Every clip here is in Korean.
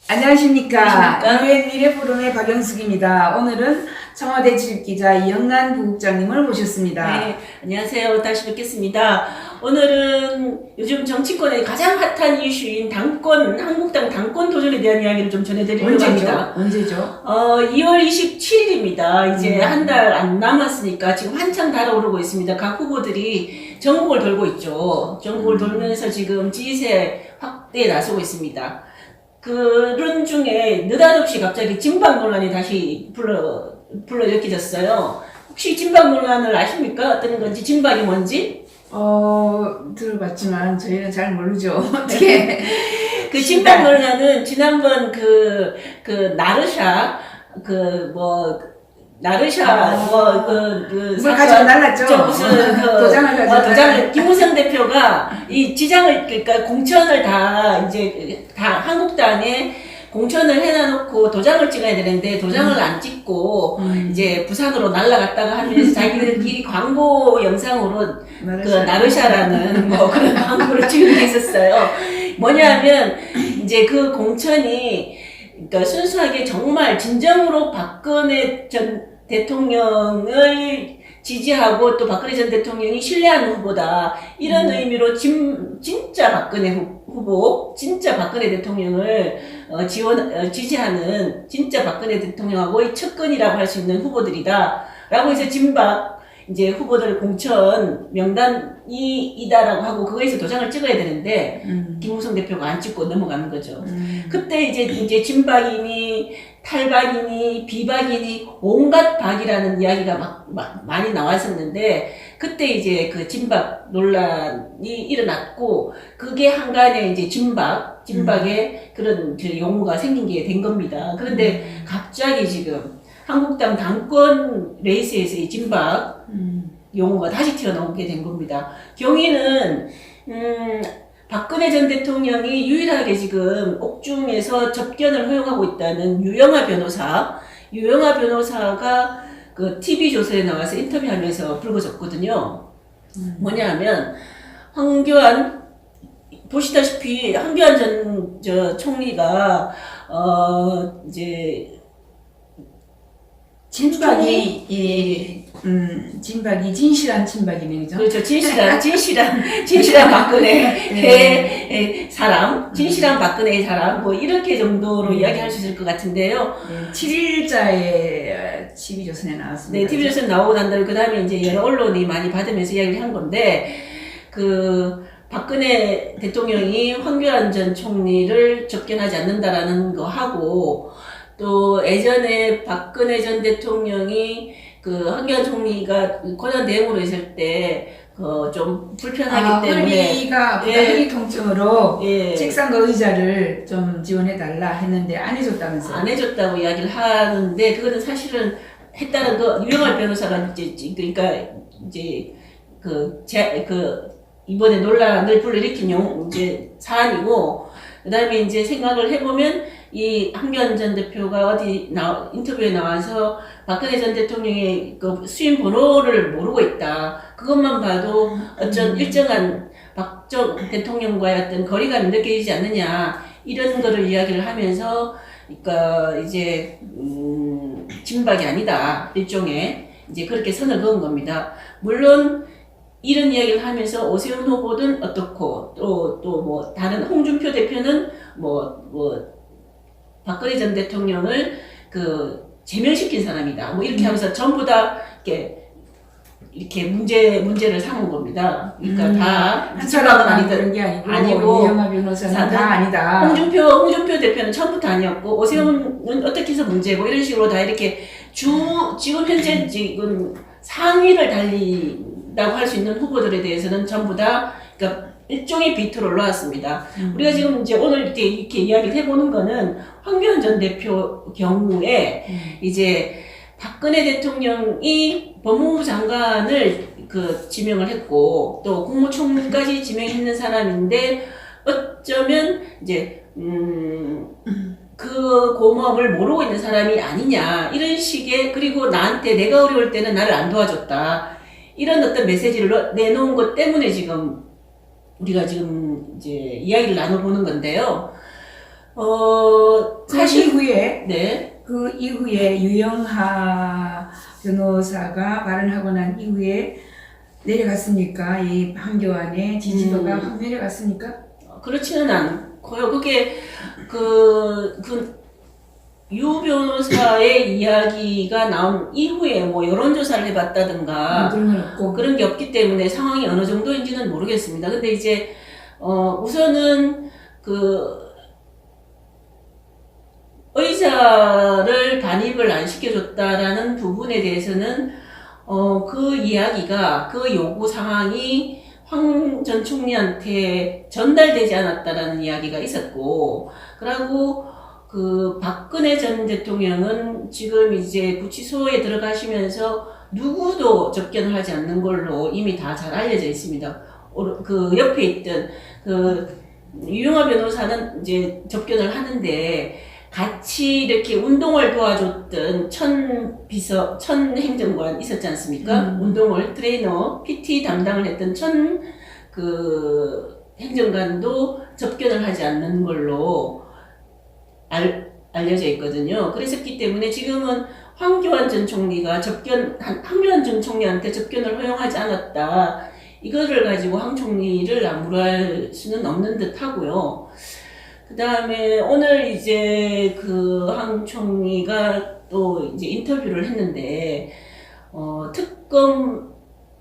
안녕하십니까. 안녕하십니까. 유엔 미래포럼의 박영숙입니다. 오늘은 청와대 출입기자 이영란 부국장님을 모셨습니다. 네, 안녕하세요. 다시 뵙겠습니다. 오늘은 요즘 정치권의 가장 핫한 이슈인 한국당 당권 도전에 대한 이야기를 좀 전해드리려고 합니다. 언제죠? 2월 27일입니다. 이제 한 달 안 남았으니까 지금 한창 달아오르고 있습니다. 각 후보들이 전국을 돌고 있죠. 전국을 돌면서 지금 지지세 확대에 나서고 있습니다. 그런 중에 느닷없이 갑자기 진박 논란이 다시 불러 엮여졌어요. 혹시 진박 논란을 아십니까? 어떤 건지, 진박이 뭔지? 들어봤지만 저희는 잘 모르죠. 어떻게. 그 진박 논란은 지난번 나르샤, 뭘 가지고 날랐죠? 도장을, 김무성 대표가 이 그러니까 공천을 다 한국당에 공천을 해놔놓고 도장을 찍어야 되는데 도장을 안 찍고 이제 부산으로 날아갔다가 하면서 자기들끼리 광고 영상으로 나르샤라는 그런 광고를 찍은 게 있었어요. 뭐냐면 이제 그 공천이 그러니까 순수하게 정말 진정으로 박근혜 전 대통령을 지지하고 또 박근혜 전 대통령이 신뢰하는 후보다 이런 의미로 진짜 박근혜 후보, 진짜 박근혜 대통령을 지지하는 진짜 박근혜 대통령하고의 측근이라고 할 수 있는 후보들이다 라고 해서 진박 이제 후보들 공천 명단이다라고 하고 그거에서 도장을 찍어야 되는데 김무성 대표가 안 찍고 넘어가는 거죠. 그때 이제 진박이니 탈박이니 비박이니 온갖 박이라는 이야기가 많이 나왔었는데 그때 이제 그 진박 논란이 일어났고 그게 한간에 이제 진박의 그런 용어가 생긴 게 된 겁니다. 그런데 갑자기 지금 한국당 당권 레이스에서 이 진박 용어가 다시 튀어나오게 된 겁니다. 경위는 박근혜 전 대통령이 유일하게 지금 옥중에서 접견을 허용하고 있다는 유영하 변호사가 그 TV조선에 나와서 인터뷰하면서 불거졌거든요. 뭐냐 하면 보시다시피 황교안 전 총리가 이제 진박이 진실한 진박이네, 그죠? 그렇죠. 진실한 박근혜의 사람, 진실한 박근혜의 사람, 이렇게 정도로 이야기할 수 있을 것 같은데요. 7일자에 TV조선에 나왔습니다. 네, TV조선 나오고 난 다음에 그 다음에 이제 여러 언론이 많이 받으면서 이야기를 한 건데, 박근혜 대통령이 황교안 전 총리를 접견하지 않는다라는 거 하고, 또 예전에 박근혜 전 대통령이 황교안 총리가 권한 대행으로 있을 때 좀 불편하기 때문에 허리 통증으로 책상과 의자를 좀 지원해달라 했는데 안 해줬다면서요? 안 해줬다고 이야기를 하는데 그거는 사실은 했다는 유영하 변호사가 이번에 논란을 불러일으킨 사안이고 그다음에 이제 생각을 해보면 이 황교안 전 대표가 인터뷰에 나와서 박근혜 전 대통령의 수임 번호를 모르고 있다. 그것만 봐도 어떤 일정한 박 전 대통령과의 어떤 거리감이 느껴지지 않느냐. 이런 거를 이야기를 하면서, 그러니까 이제, 진박이 아니다. 일종의. 이제 그렇게 선을 그은 겁니다. 물론, 이런 이야기를 하면서 오세훈 후보는 어떻고, 다른 홍준표 대표는 박근혜 전 대통령을 제명시킨 사람이다. 이렇게 하면서 전부 다 이렇게 문제를 삼은 겁니다. 그러니까 다 한 사람은 아니다는 게 아니고 이영하 변호사는 다 아니다. 홍준표 대표는 처음부터 아니었고 오세훈은 어떻게 해서 문제고 이런 식으로 다 이렇게 지금 현재 상위를 달린다고 할 수 있는 후보들에 대해서는 전부 다 그러니까 일종의 비토를 올라왔습니다. 우리가 지금 이제 오늘 이렇게 이야기를 해보는 거는 황교안 전 대표 경우에 이제 박근혜 대통령이 법무부 장관을 지명을 했고 또 국무총리까지 지명했는 사람인데 어쩌면 이제 그 고마움을 모르고 있는 사람이 아니냐 이런 식의 그리고 나한테 내가 어려울 때는 나를 안 도와줬다 이런 어떤 메시지를 내놓은 것 때문에 우리가 지금 이제 이야기를 나눠보는 건데요. 사실 이후에 네. 그 이후에 유영하 변호사가 발언하고 난 이후에 내려갔습니까? 이 황교안의 지지도가 확 내려갔습니까? 그렇지는 않고요. 그게 유 변호사의 이야기가 나온 이후에 뭐 여론조사를 해봤다든가 그런 건 없고. 그런 게 없기 때문에 상황이 어느 정도인지는 모르겠습니다. 근데 이제 우선은 의자를 반입을 안 시켜줬다라는 부분에 대해서는 그 이야기가 그 요구 사항이 황 전 총리한테 전달되지 않았다라는 이야기가 있었고, 그리고 박근혜 전 대통령은 지금 이제 구치소에 들어가시면서 누구도 접견을 하지 않는 걸로 이미 다 잘 알려져 있습니다. 그 옆에 있던 유영하 변호사는 이제 접견을 하는데 같이 이렇게 운동을 도와줬던 천 행정관 있었지 않습니까? 운동을 트레이너, PT 담당을 했던 행정관도 접견을 하지 않는 걸로 알려져 있거든요. 그랬었기 때문에 지금은 황교안 전 총리가 황교안 전 총리한테 접견을 허용하지 않았다. 이거를 가지고 황 총리를 나무랄 수는 없는 듯 하고요. 그 다음에 오늘 이제 황 총리가 또 이제 인터뷰를 했는데,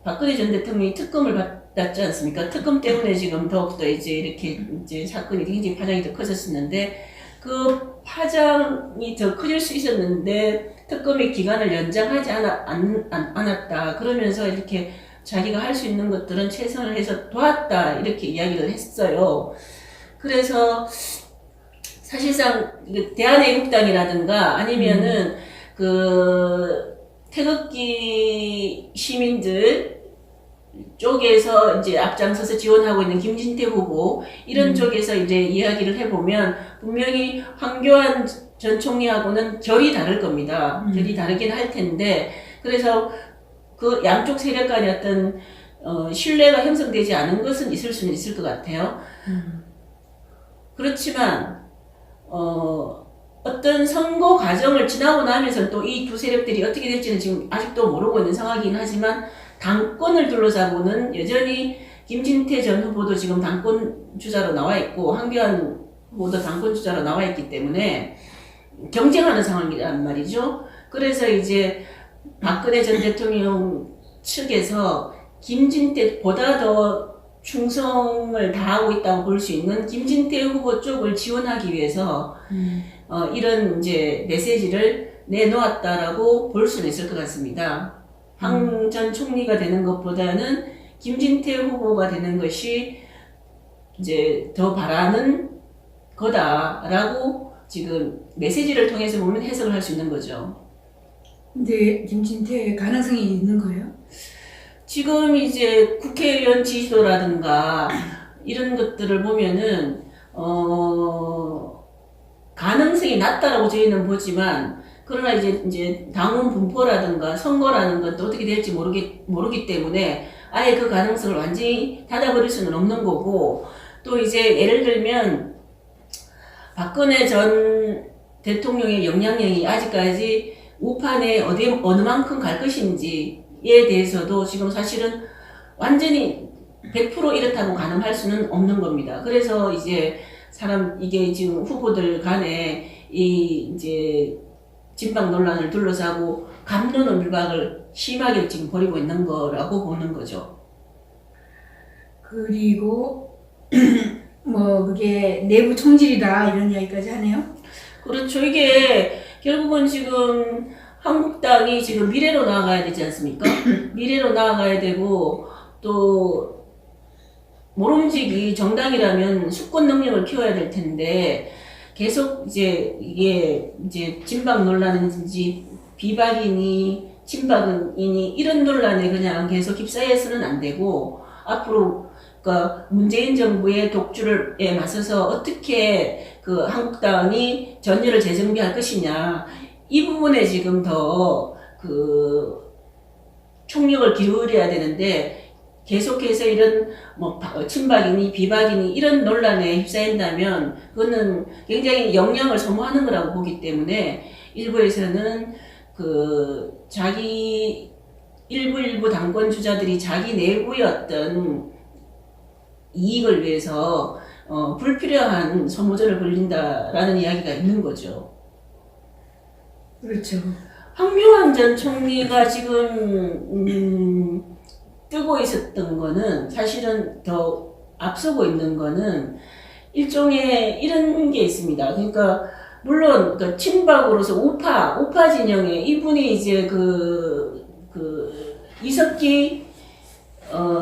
박근혜 전 대통령이 특검을 받았지 않습니까? 특검 때문에 지금 더욱더 이제 이렇게 이제 사건이 굉장히 파장이 더 커졌었는데, 그 파장이 더 커질 수 있었는데, 특검의 기간을 연장하지 않았다. 그러면서 이렇게 자기가 할 수 있는 것들은 최선을 해서 도왔다. 이렇게 이야기를 했어요. 그래서 사실상 대한애국당이라든가 아니면은 태극기 시민들 쪽에서 이제 앞장서서 지원하고 있는 김진태 후보 이런 쪽에서 이제 이야기를 해보면 분명히 황교안 전 총리하고는 결이 다를 겁니다. 결이 다르긴 할 텐데, 그래서 그 양쪽 세력 간의 어떤 신뢰가 형성되지 않은 것은 있을 수는 있을 것 같아요. 그렇지만 어떤 선거 과정을 지나고 나면서 또 이 두 세력들이 어떻게 될지는 지금 아직도 모르고 있는 상황이긴 하지만, 당권을 둘러싸고는 여전히 김진태 전 후보도 지금 당권 주자로 나와 있고 황교안 후보도 당권 주자로 나와 있기 때문에 경쟁하는 상황이란 말이죠. 그래서 이제 박근혜 전 대통령 측에서 김진태보다 더 충성을 다하고 있다고 볼 수 있는 김진태 후보 쪽을 지원하기 위해서 이런 이제 메시지를 내놓았다라고 볼 수는 있을 것 같습니다. 황 전 총리가 되는 것보다는 김진태 후보가 되는 것이 이제 더 바라는 거다라고 지금 메시지를 통해서 보면 해석을 할 수 있는 거죠. 근데 김진태 가능성이 있는 거예요? 지금 이제 국회의원 지지도라든가 이런 것들을 보면은 가능성이 낮다라고 저희는 보지만, 그러나 이제 당원 분포라든가 선거라는 것도 어떻게 될지 모르기 때문에 아예 그 가능성을 완전히 닫아버릴 수는 없는 거고, 또 이제 예를 들면 박근혜 전 대통령의 영향력이 아직까지 우판에 어느 만큼 갈 것인지에 대해서도 지금 사실은 완전히 100% 이렇다고 가늠할 수는 없는 겁니다. 그래서 이제 이게 지금 후보들 간에 이제 진박 논란을 둘러싸고 갑론을박을 심하게 지금 벌이고 있는 거라고 보는 거죠. 그리고 뭐 그게 내부 총질이다 이런 이야기까지 하네요. 그렇죠. 이게 결국은 지금 한국당이 지금 미래로 나아가야 되지 않습니까? 미래로 나아가야 되고, 또 모름지기 정당이라면 수권 능력을 키워야 될 텐데, 계속 이게 진박 논란인지 비박이니 친박이니 이런 논란에 그냥 계속 휩싸여서는 안 되고, 앞으로 문재인 정부의 독주에 맞서서 어떻게 한국당이 전열을 재정비할 것이냐, 이 부분에 지금 더 총력을 기울여야 되는데, 계속해서 이런 뭐 친박이니 비박이니 이런 논란에 휩싸인다면 그거는 굉장히 영향을 소모하는 거라고 보기 때문에 일부에서는 그 자기 일부 당권 주자들이 자기 내부의 어떤 이익을 위해서 불필요한 소모전을 벌린다라는 이야기가 있는 거죠. 그렇죠. 황교안 전 총리가 지금 뜨고 있었던 거는 사실은 더 앞서고 있는 거는 일종의 이런 게 있습니다. 그러니까 물론 그 친박으로서 우파 진영에 이분이 이제 이석기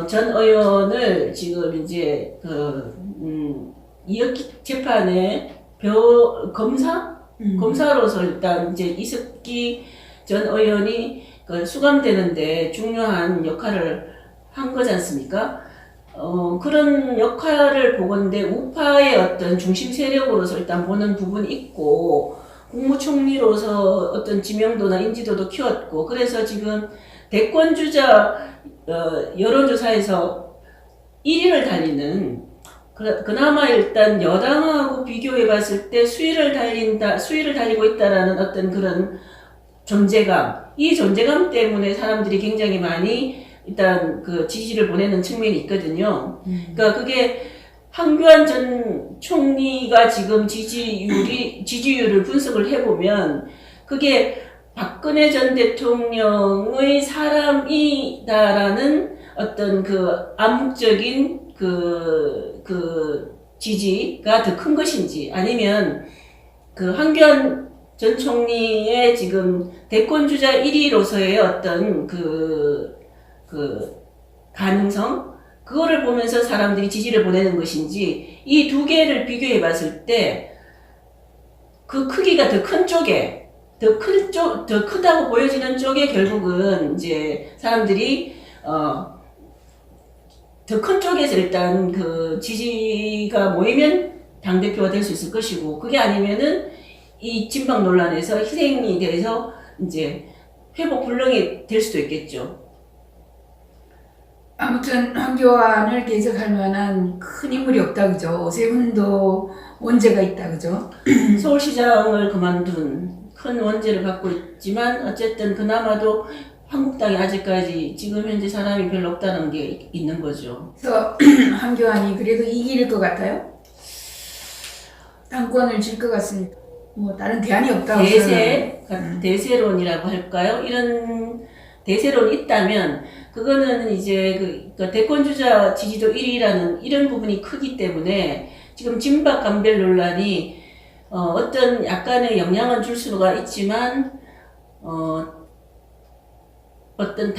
전 의원을 지금 이제 이석기 재판에 검사로서 일단 이제 이석기 전 의원이 수감되는데 중요한 역할을 한 거지 않습니까? 그런 역할을 보건대 우파의 어떤 중심 세력으로서 일단 보는 부분이 있고 국무총리로서 어떤 지명도나 인지도도 키웠고 그래서 지금 대권주자 여론조사에서 1위를 달리는 그나마 일단 여당하고 비교해 봤을 때 수위를 달리고 있다라는 어떤 그런 존재감, 이 존재감 때문에 사람들이 굉장히 많이 일단 그 지지를 보내는 측면이 있거든요. 그러니까 그게 황교안 전 총리가 지금 지지율을 분석을 해보면 그게 박근혜 전 대통령의 사람이다라는 어떤 그 암묵적인 그 지지가 더 큰 것인지 아니면 그 황교안 전 총리의 지금 대권주자 1위로서의 어떤 그 가능성? 그거를 보면서 사람들이 지지를 보내는 것인지 이 두 개를 비교해 봤을 때 그 크기가 더 큰 쪽에 더 크다고 보여지는 쪽에 결국은 이제 사람들이 더 큰 쪽에서 일단 그 지지가 모이면 당대표가 될 수 있을 것이고 그게 아니면은 이 친박 논란에서 희생이 돼서 이제 회복 불능이 될 수도 있겠죠. 아무튼 황교안을 계속할 만한 큰 인물이 없다 그죠? 오세훈도 원죄가 있다 그죠? 서울시장을 그만둔 큰 원죄를 갖고 있지만 어쨌든 그나마도 한국당이 아직까지 지금 현재 사람이 별로 없다는 게 있는 거죠. 그래서 황교안이 그래도 이길 것 같아요? 당권을 질 것 같습니다. 뭐 다른 대안이 없다고 대세론이라고 할까요? 이런 대세론이 있다면 그거는 이제 그 대권주자 지지도 1위라는 이런 부분이 크기 때문에 지금 진박 감별 논란이 어떤 약간의 영향은 줄 수가 있지만 어떤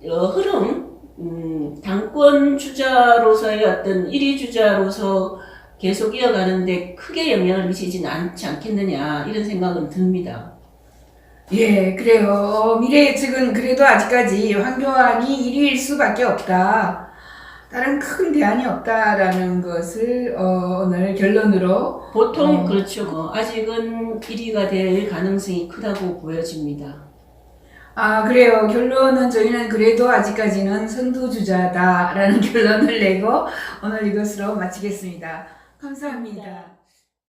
흐름 당권 주자로서의 어떤 1위 주자로서 계속 이어가는데 크게 영향을 미치지는 않지 않겠느냐 이런 생각은 듭니다. 예, 그래요. 미래 예측은 그래도 아직까지 황교안이 1위일 수밖에 없다. 다른 큰 대안이 없다라는 것을 오늘 결론으로 보통 그렇죠. 아직은 1위가 될 가능성이 크다고 보여집니다. 그래요. 결론은 저희는 그래도 아직까지는 선두주자다라는 결론을 내고 오늘 이것으로 마치겠습니다. 감사합니다.